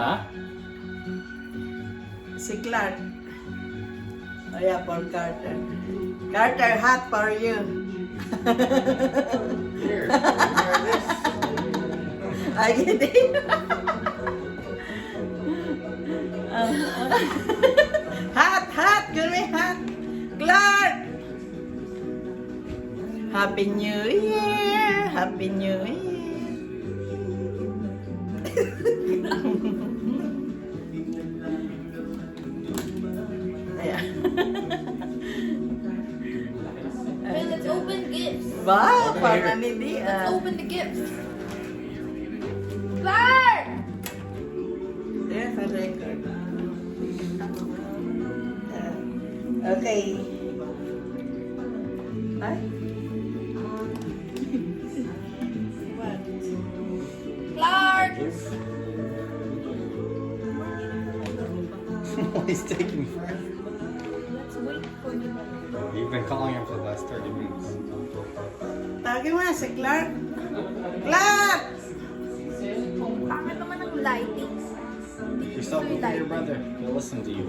na? Si Clark. Oh yeah, for Carter. Carter, hat for you. Here, wear this. I get it. Hat, give me hat. Clark. Happy New Year, Happy New Year. Okay, let's open gifts. Wow, Okay, parang here. hindi Let's open the gifts. Clark! Yeah, for record. Okay. Ay? What? Clark! He's taking forever. Let's wait for him. You've been calling him for the last 30 minutes. Tawagin mo na si Clark. Clark! Pangit naman ang lighting. You're so good for your brother. He'll listen to you.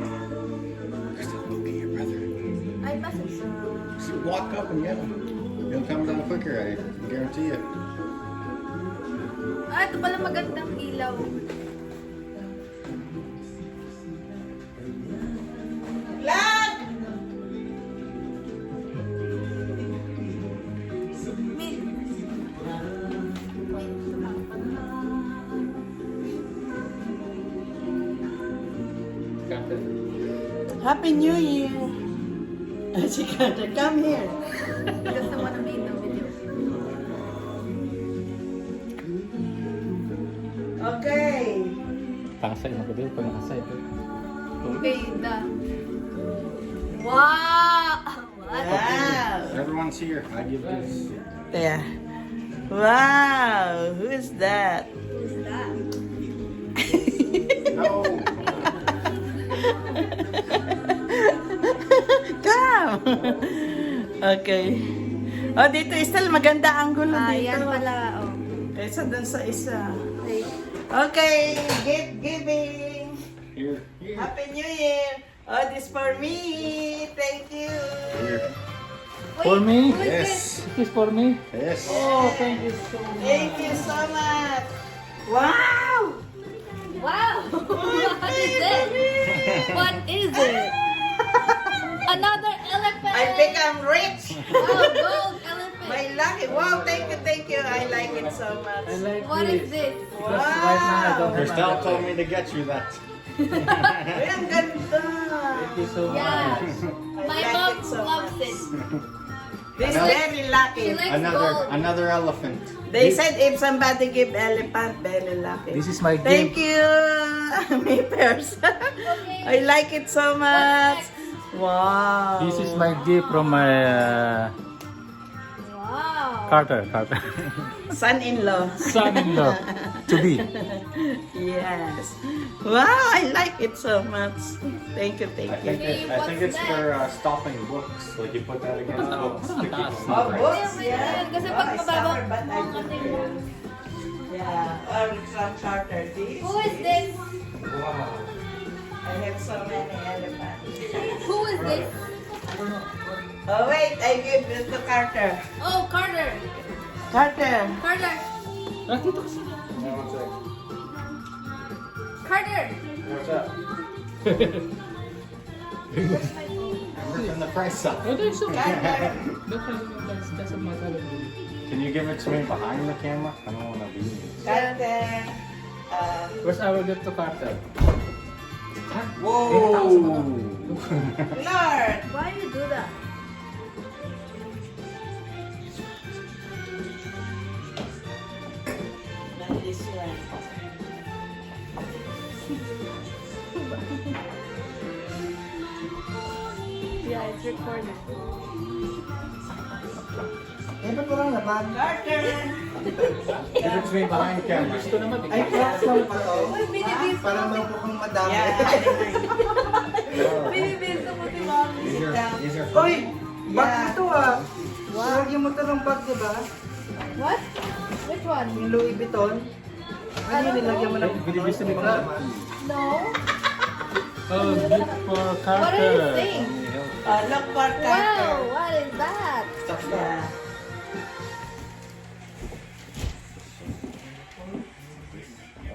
Crystal, go get your brother. I messaged. Just walk up and get him. He'll come down quicker, I guarantee it. Ah, ito pala magandang ilaw. Clark! Min. Happy New Year! Si Carter, come here. He doesn't wanna be in the video. Okay. Pakasay mo ko din. Pag nakasay ito. Okay, the... Wow! What? Wow. Everyone's here. I give this. Yeah. Wow, who is that? Who's that? No! Come! Okay. Oh, dito Estel, maganda ang gulo Ah, dito. yan pala. Oh. Kaysa dun sa isa. Okay. Okay, gift giving. Here. Here. Happy New Year. Oh, this for me. Thank you. Here. Wait, For me? who is this? Yes. It is for me. Yes. Oh, thank you so much. Thank you so much. Wow! Wow! What is this? What is it? Another elephant! I become rich. Wow, gold elephant! My lucky. Wow, thank you. I like it so much. I like What this. is this? Because right now I don't have Crystal my told me to get you that. Uy, ang ganda. Thank you so Yeah. much. My like mom it so loves much. it. This Another- very lucky. She likes gold. Another elephant. They said if somebody give elephant, very lucky. This is my Thank gift. you, my person. I like it so much. Wow. This is my gift from my Wow. Carter. Son-in-law. Son-in-law. To be. Yes. Wow, I like it so much. Thank you. I think it's what's for stopping books. Like you put that against books. to keep them Oh, upright. books, Yeah, yeah. kasi Oh, pag it's mababa, summer, but I mga don't tingnan. care. Yeah, or some charter. This. Who is this? Wow. I have so many elephants. Who is this? Oh, wait, I give it to Carter. Oh, Carter. Carter. Carter. Ah, dito kasi. Yeah, one sec. Carter. What's up? Remember from the price up. Oh, there's so Carter. doesn't matter. Can you give it to me behind the camera? I don't want to be. Carter. Where's our gift to Carter? Whoa! Lord. Why you do that? Not this one. Yeah, it's recorded. Eh, ba't walang laban? Carter! It's me behind camera. Gusto naman. Ay, class lang pa to. Uy, binibiso Parang mo. mamukhang madami. Yeah. Binibiso mo si Mami. These are Uy! Bag Yeah. ito ah! Lagyan mo ito ng bag, diba? What? Which one? Yung Louis Vuitton. Ano yung nilagyan mo ng Binibiso ni mga Mama. No. Oh, gift for What are you Carter. saying? Look for Carter. Wow, what is that? Yeah.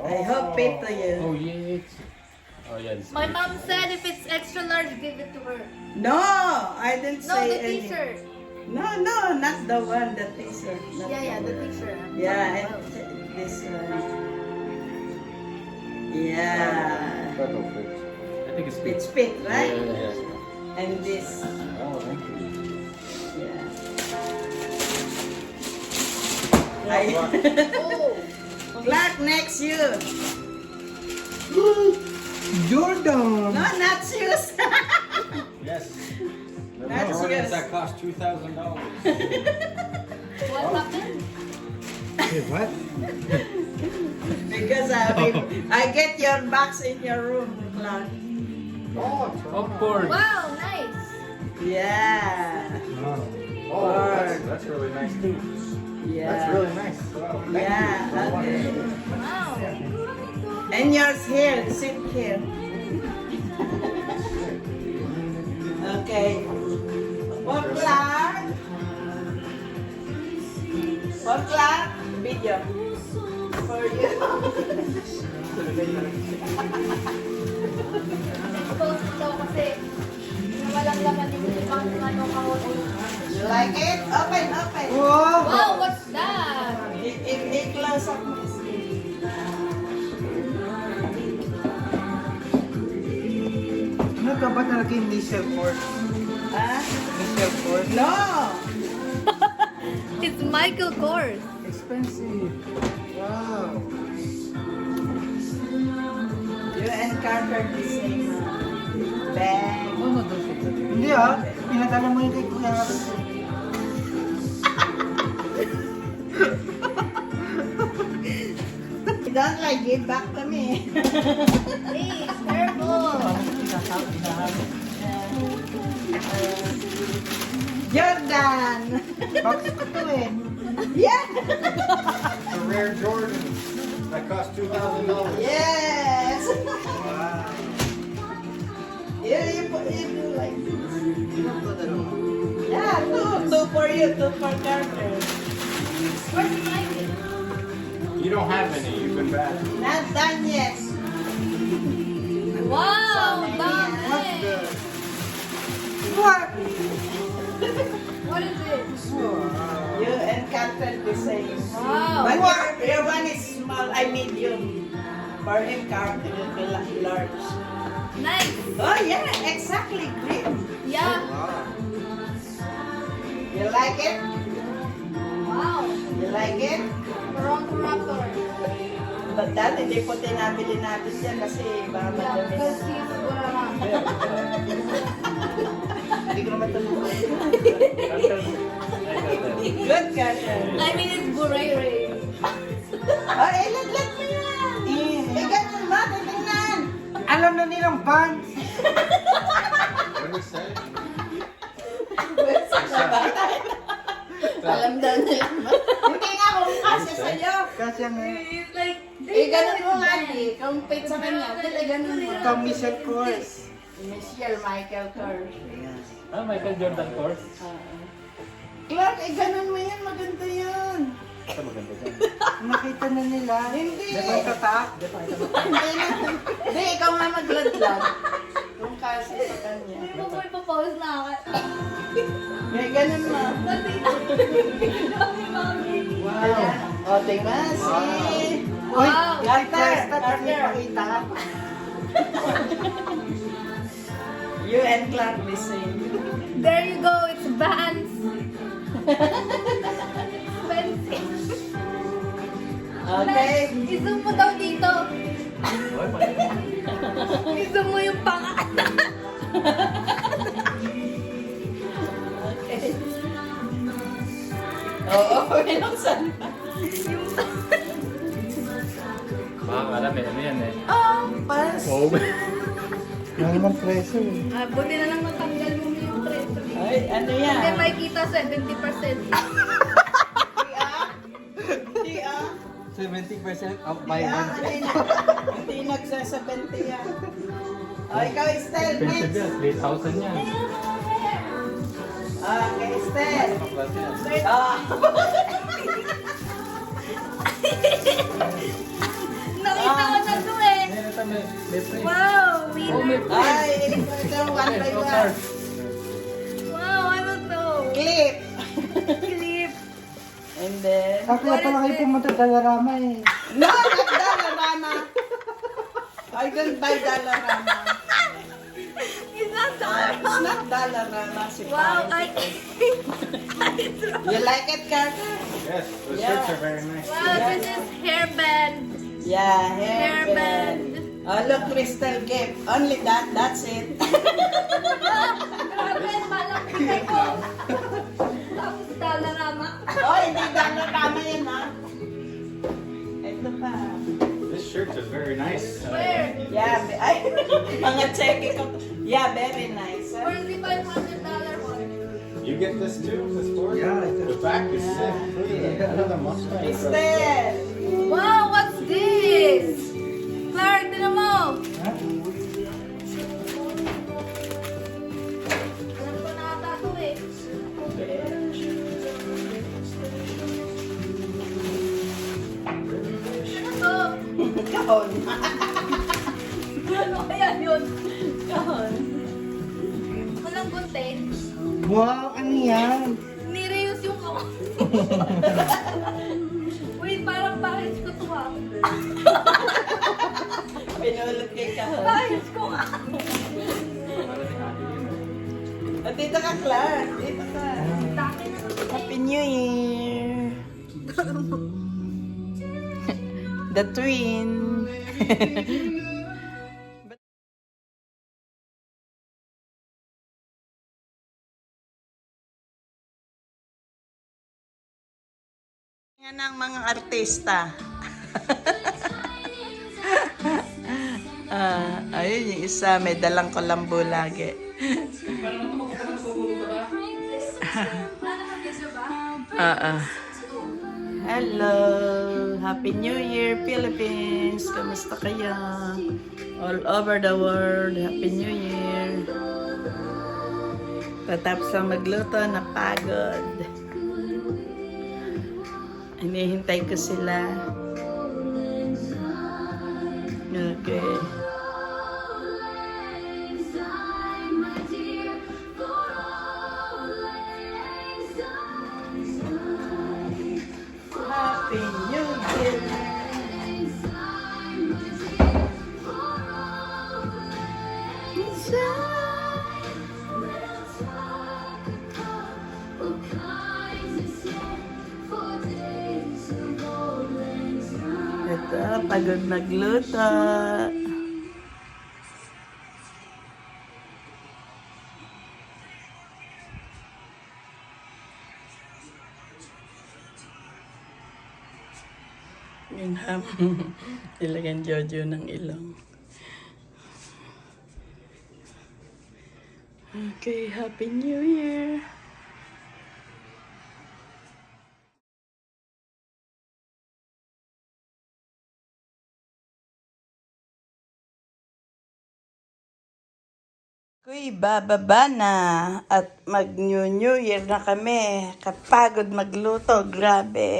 I hope it to you. Oh, yes. Oh, yeah. this My is- mom said if it's extra large, give it to her. No, I didn't No, say the any. t-shirt. No, not the one, the t-shirt. not Yeah, the the one. t-shirt. Yeah, and this one. Yeah. photo fit. I think it's It's fit, right? Yes. And this. Oh, thank you. Yeah. I, Oh. Clark, next you. Jordan! No, not shoes. Yes. That's Jordans yours. that cost $2,000. What happened? Hey, what? Because I get your box in your room, Clark. Of course. Wow, nice. Yeah. Oh, that's really nice too. Yeah. That's really nice. Wow, thank Yeah, you. okay. Wow. And yours here, sit here. Okay. For Clark. For Clark, video. For you. Post daw kasi walang laman yung pang ano kahon. You like it? Open, open. Wow! Wow, what's that? I-close up mo. Ano ka ba talaga yung initial course? Ah? Initial course? No! It's Michael Kors. Expensive. Wow. You and Carter the same bag. Hindi ah. Pinadala mo yung kay Kuya Harry. You don't like give back to me. Please, careful. Jordan! Box ko to eh. Yeah! The rare Jordans that cost $2,000. Yes! Wow. You do like this. Ilan to dalawa? Yeah, two for you, two for Carter. Where's Michael? You don't have any. You've been bad. Not done yet. Wow, So dami. What? What is it? You and Carter the same. Wow. But your one is small, I medium. For him, Carter will be like large. Nice. Oh yeah, exactly, green. Yeah. Wow. You like it? Wow. You like it? Toronto Raptors. But that, hindi po tinabili natin yan kasi baka Yeah, madami because na. he's Guarana. Hindi ko naman tulungan. Good, Carter. I mean, it's Gurere. Oh, ilaglag mo yan. Eh, ganun ba? Titingnan. Alam na nilang pants. What did we say? Alam daw nila. Hindi nga kung kasi sa'yo. Kasi ang He's like, Eh, ganun mo nga, di. Compete sa kanya. Dili, ganun mo. ikaw Michelle Kors. Michelle Michael Kors. Ah, Michael Jordan course. Clark, eh, ganun mo yan. Maganda yan. Ito maganda dyan. Nakita na nila. Hindi. Di ba tatak? Hindi na. Hindi, ikaw nga magladlad. Kung kasi sa kanya. hindi mo po ipapost na ako. May ganun mo. Ayan. O, tingnan. See? Uy, Wow. Carter, Carter, hindi Carter. pakita. You and Clark the same. There you go, it's Vans. Expensive. Okay. I-zoom mo daw dito. I-zoom mo yung panga. Okay. Oo, binuksan pa. yan eh. Oh, pas. Oh. Wala naman preso eh. Buti na lang natanggal mo yung preso. Ay, ano Hindi yan? makikita 70%. Hindi ah. 70% of buy Ah, one. hindi nagsasabente yan. Oh, ikaw, Estel, Expensive next. yan. 3,000 yan. Ah, kay Estel. Kaplas yan. Ah. Nakita ko na to eh. Ayan, ito may frame. Wow, Oh, may winner. Ay, ito, one by Ito, one. card. Wow, ano to? Clip. Clip. And then, Kaya pala kayo pumunta Dalarama eh. no, not Dollarama. I don't buy Dollarama. It's not dollar. It's not Dollarama. Si Wow, Pao. I You like it, Carter? Yes, the Yeah. shirts are very nice. Wow, this is hairband. Yeah, Hairband. hairband. Oh, look, crystal gift. Only that, that's it. Grabe, malaki ko. Tapos Dollarama. Oh, hindi Dollarama yan, ha? Ito pa. This shirt is very nice. Where? Yeah, ay, mga cheque ko. Yeah, very nice. Huh? Where's the $500 one? You get this too, this board? Yeah, I The do. back is sick. Look at that. Another Mustang. Estel! Wow, what's this? Clark, tinan mo. Ha? Alam ko na ata to eh. Ano to? Kahon. Ano kaya yun? Kahon. Walang gunte. Wow, ano yan? Nireuse yung ako. Wait, parang package ko to ha. Pinulot kay kahon. Package ko nga. At dito ka, Clark. Dito ka. Dami na to. Happy New Year! The twin. Yan ang mga artista. Ayun yung isa, may dalang kolambo lagi. Hello! Happy New Year, Philippines! Kamusta kayo? All over the world, Happy New Year! Tatapos lang magluto, napagod. Hinihintay ko sila. Okay. Happy New Year! Ito, pagod magluto. Yun ha. Ilagan Jojo ng ilong. Okay, Happy New Year! Kuy, bababa na at mag-New Year na kami. Kapagod magluto, grabe.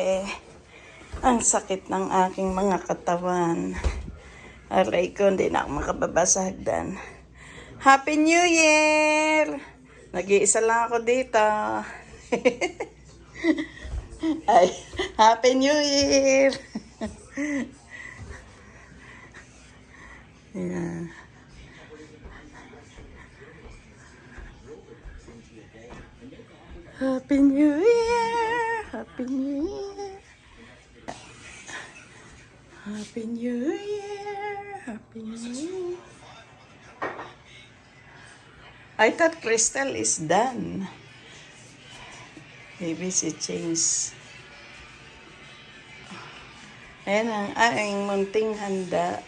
Ang sakit ng aking mga katawan. Aray ko, hindi na ako makababa sa hagdan. Happy New Year! Nag-iisa lang ako dito. Ay, Happy New Year! Yan. Happy New Year! Happy New Year! Happy New Year! Happy New Year! I thought Crystal is done. Maybe she changed. Ayan ang aking munting handa.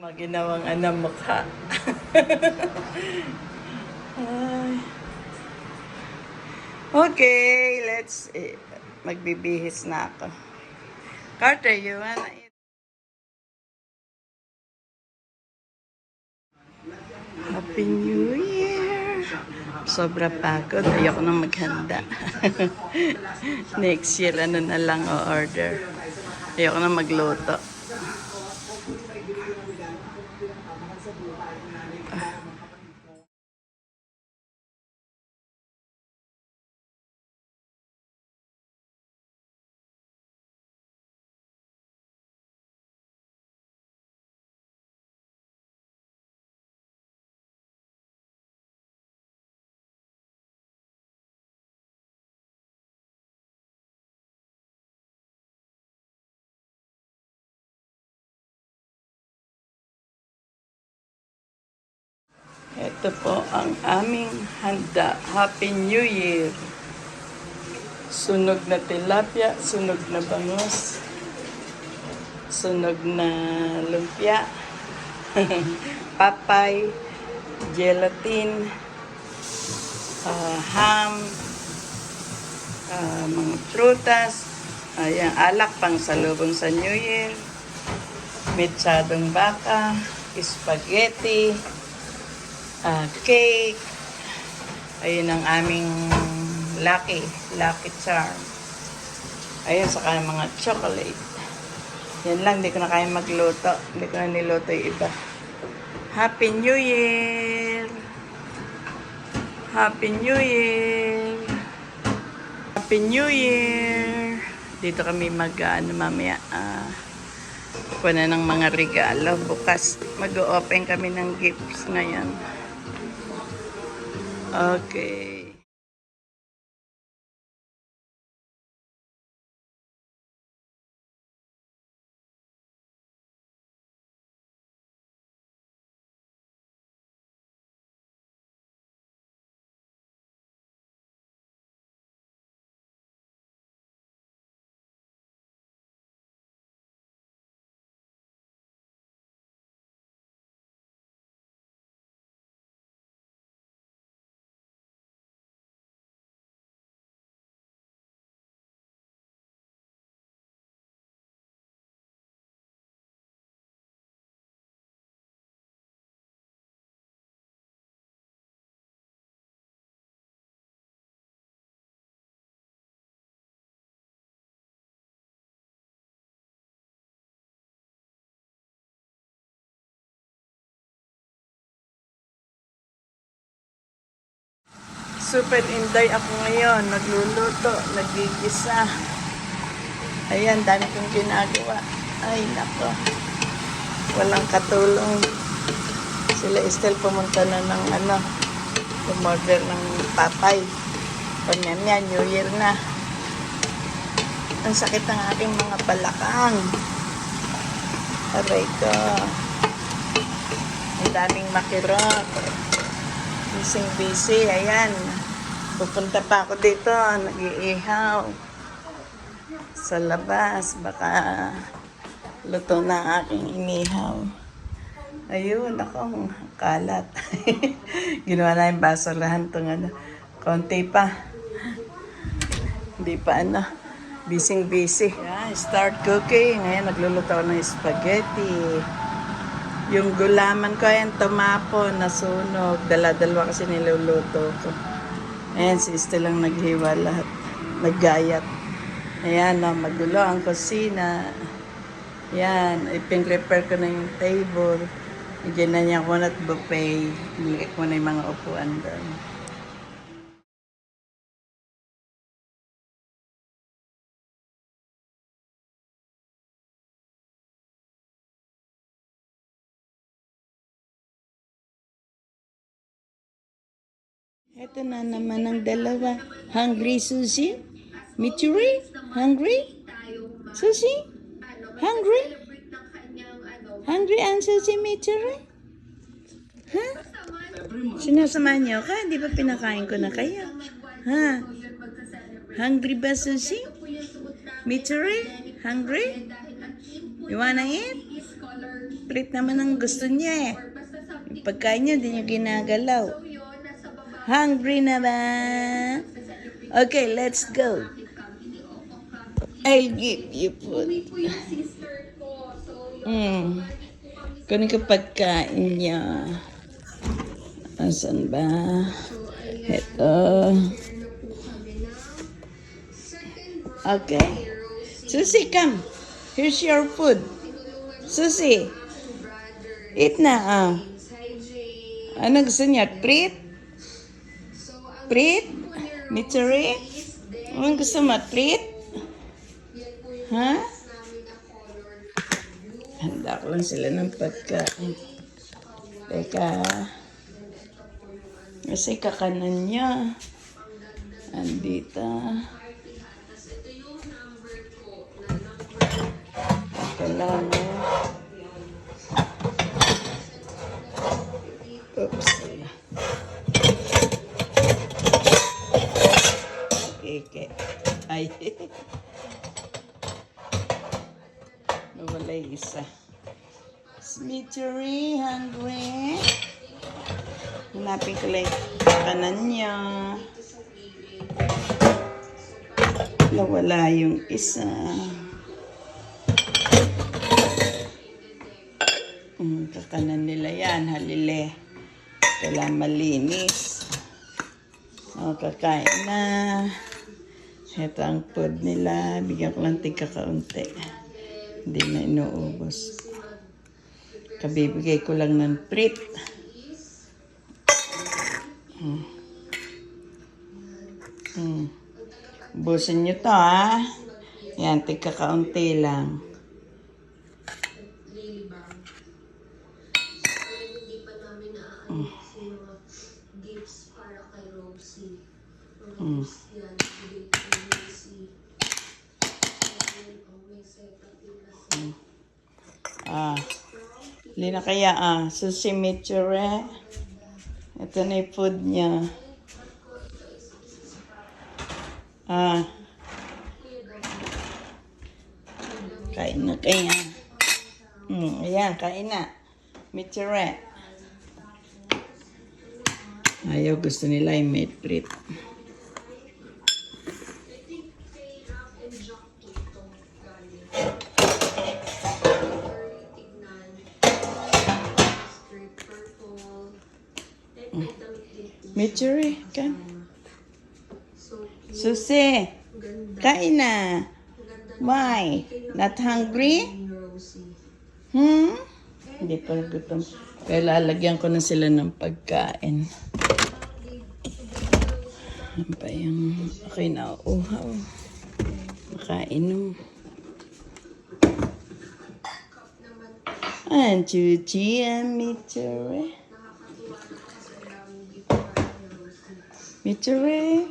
Maginawang mukha. Ay. Okay, let's eat. Magbibihis na ako. Carter, you wanna eat? Happy New Year! Sobra pagod. Ayoko nang maghanda. Next year, ano na lang o-order. Ayoko nang magluto. Ito po ang aming handa. Happy New Year! Sunog na tilapia, sunog na bangus, sunog na lumpia, papay, gelatin, ham, mga prutas, ayan, alak pang salubong sa New Year, mitsadong baka, spaghetti, cake. Ayun ang aming lucky charm. Ayun, saka mga chocolate. Yan lang, hindi ko na kaya magluto. Hindi ko na niluto yung iba. Happy New Year! Happy New Year! Happy New Year! Dito kami mamaya. Kuha na ng mga regalo. Bukas, mag-open kami ng gifts ngayon. Okay. Super inday ako ngayon. Nagluluto, nagigisa. Ayan, dami kong ginagawa. Ay, nako. Walang katulong. Sila Estel pumunta na ng umorder ng papay. Panyan, New Year na. Ang sakit ng aking mga balakang. Aray ko. Ang daming makirot. Busy. Ayan. Pupunta pa ako dito. Nag-iihaw. Sa labas. Baka luto na ang aking inihaw. Ayun. Ako. Kalat. Ginawa na yung basurahan itong konti pa. Hindi pa busy. Yeah, start cooking. Ngayon, nagluluto ako ng spaghetti. Yung gulaman ko, ayan, tumapon, nasunog. Dala-dalawa kasi niluluto ko. Ayan, si Estelle lang naghiwa lahat. Naggayat. Ayan, magulo ang kusina. Ayan, ipin-prepare ko na yung table. Bigyan na niya ako at buffet. Bili ko na yung mga upuan doon. Ito na naman ang dalawa. Hungry, Susie? Mituri? Hungry? Susie? Hungry? Hungry ang Susie, Mituri? Ha? Sinasamahan niyo ka? Di ba pinakain ko na kayo? Ha? Hungry ba, Susie? Mituri? Hungry? You wanna eat? Prit naman ang gusto niya eh. Yung pagkain niya, hindi niya ginagalaw. Hungry na ba? Okay, let's go. I'll give you food. Kunin ko pagkain niya. Asan ba? Ito. Okay. Susie, come. Here's your food. Susie. Eat na, ah. Ano gusto niya? Prit? Prit? Mituri? Anong gusto mo? Prit? Ha? Handa ko lang sila ng pagkain. Teka. Kasi kakanan niya. Andito. Ito lang. Oops. Okay. Ay. Nawala yung isa. Smittery, hungry. Hanapin ko lang kanan niya. Nawala yung isa. Kakanan nila yan, halile. Kailangan malinis. O, kakain na. Ito ang food nila. Bigyan ko lang tigka kaunti. Hindi na inuubos. Kabibigay ko lang ng Prit. Ubusin nyo to, ha? Yan, tigka kaunti lang. Hindi na kaya, Susie Mitchure. Ito na yung food niya. Kain na kaya. Ayan, kain na. Mitchure. Ayaw, gusto nila yung may Prit. Mitchure, kan? Susie, kain na. Why? Not hungry? Hindi pa gutom. Kaya lalagyan ko na sila ng pagkain. Ano pa yung okay na uhaw? Makainom. Ang chuchi ang Mitchure. Mitchure.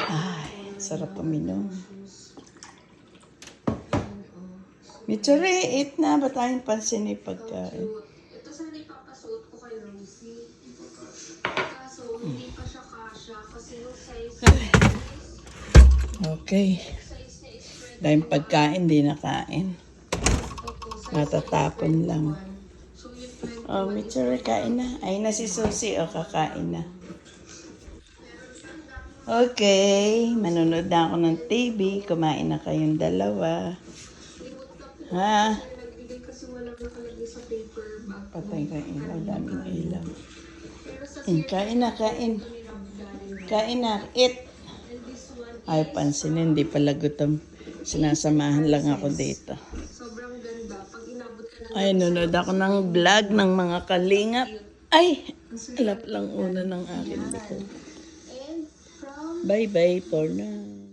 Ay, sarap uminom. Mitchure, eat na. Ba't tayong pansin yung pagkain? Ito sana ipapasuot ko kay Rosie. Kaso, hindi pa siya kasha kasi yung size Okay. Dahil pagkain, di nakain. Matatapon lang. Oh, Mitchure, kain na. Ay na si Susie. O, kakain na. Okay. Manunod na ako ng TV. Kumain na kayong dalawa. Ha? nagbigay kasi walang nakalagay sa paper bag. Patay ka ilaw. Daming ilaw. Kain na, kain. Kain na. Eat. Ay, pansinin. Hindi pala gutom. Sinasamahan lang ako dito. Sobrang ganda. Pag inabot ka na Ay, nunod ako ng vlog ng mga kalingap. Ay, alap lang una ng akin dito. and from Bye-bye for now.